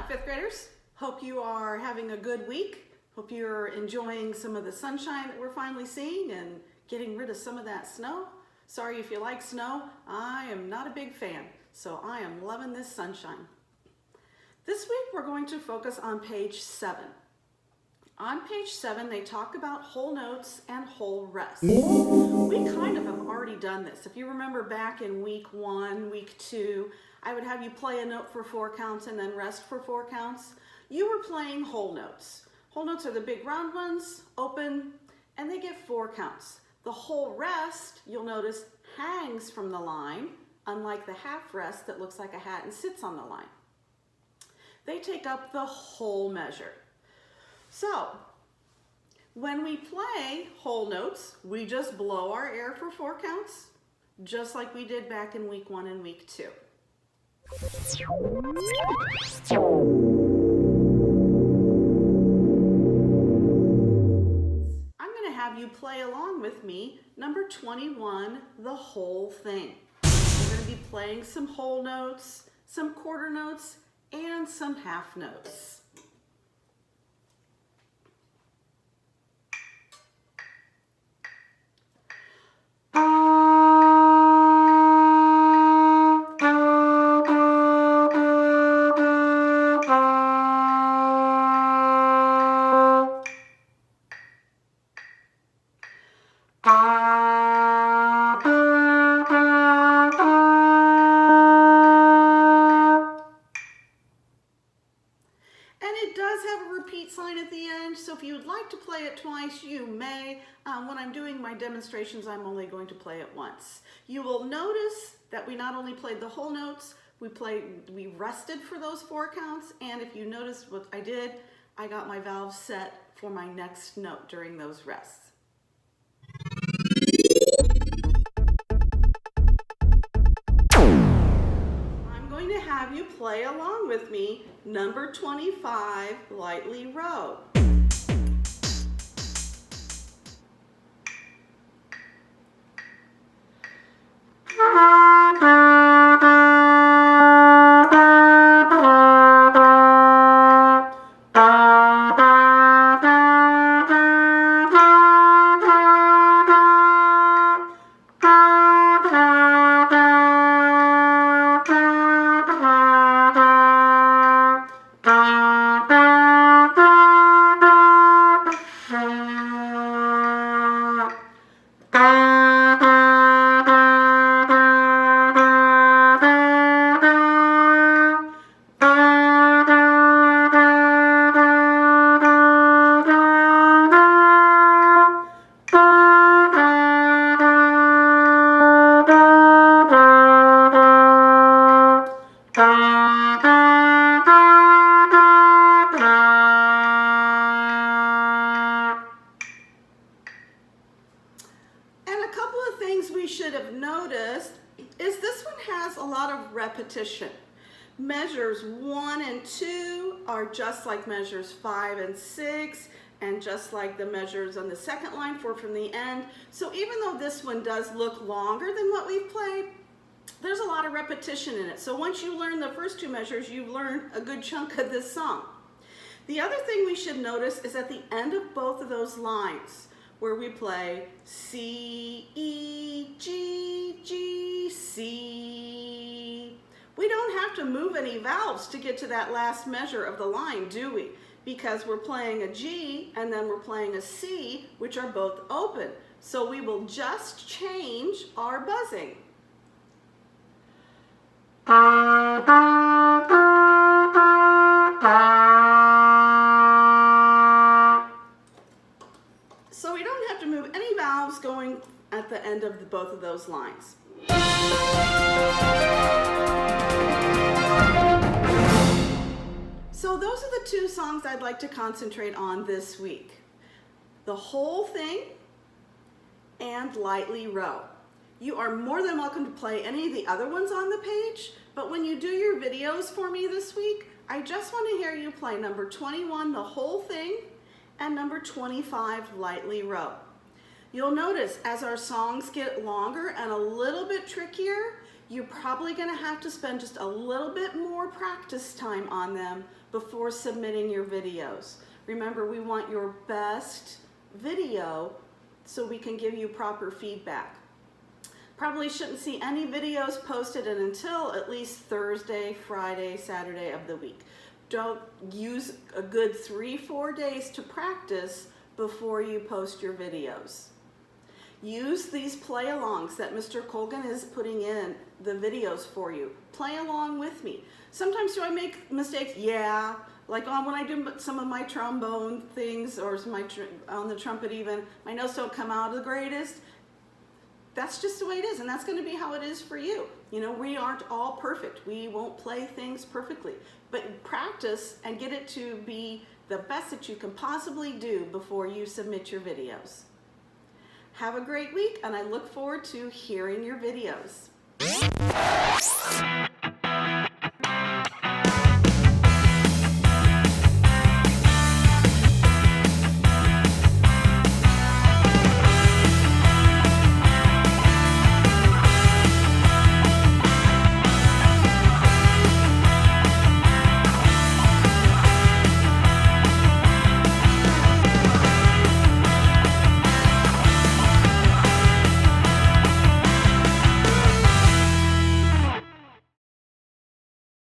Fifth graders, hope you are having a good week. Hope you're enjoying some of the sunshine that we're finally seeing and getting rid of some of that snow. Sorry if you like snow, I am not a big fan, so I am loving this sunshine. This week we're going to focus on page 7. On page 7 they talk about whole notes and whole rests. We kind of have already done this. If you remember back in week 1, week 2, I would have you play a note for 4 counts and then rest for 4 counts. You were playing whole notes. Whole notes are the big round ones, open, and they get 4 counts. The whole rest, you'll notice, hangs from the line, unlike the half rest that looks like a hat and sits on the line. They take up the whole measure. So, when we play whole notes, we just blow our air for 4 counts, just like we did back in week 1 and week 2. I'm going to have you play along with me, number 21, the whole thing. We're going to be playing some whole notes, some quarter notes, and some half notes. Sign at the end, so if you would like to play it twice, you may. When I'm doing my demonstrations, I'm only going to play it once. You will notice that we not only played the whole notes, we rested for those 4 counts, and if you noticed what I did, I got my valves set for my next note during those rests. I'm going to have you play along with me, number 25, lightly row. Repetition. Measures 1 and 2 are just like measures 5 and 6, and just like the measures on the second line, 4 from the end. So even though this one does look longer than what we've played, there's a lot of repetition in it. So once you learn the first 2 measures, you've learned a good chunk of this song. The other thing we should notice is at the end of both of those lines, where we play C, E, G, G, C. We don't have to move any valves to get to that last measure of the line, do we? Because we're playing a G and then we're playing a C, which are both open. So we will just change our buzzing. So we don't have to move any valves going at the end of both of those lines. So those are the two songs I'd like to concentrate on this week. The Whole Thing and Lightly Row. You are more than welcome to play any of the other ones on the page, but when you do your videos for me this week, I just want to hear you play number 21, The Whole Thing, and number 25, Lightly Row. You'll notice as our songs get longer and a little bit trickier, you're probably going to have to spend just a little bit more practice time on them before submitting your videos. Remember, we want your best video so we can give you proper feedback. Probably shouldn't see any videos posted until at least Thursday, Friday, Saturday of the week. Don't use a good 3-4 days to practice before you post your videos. Use these play-alongs that Mr. Colgan is putting in the videos for you. Play along with me. Sometimes do I make mistakes? Yeah. Like when I do some of my trombone things or on the trumpet even, my notes don't come out the greatest. That's just the way it is, and that's going to be how it is for you. You know, we aren't all perfect. We won't play things perfectly. But practice and get it to be the best that you can possibly do before you submit your videos. Have a great week, and I look forward to hearing your videos.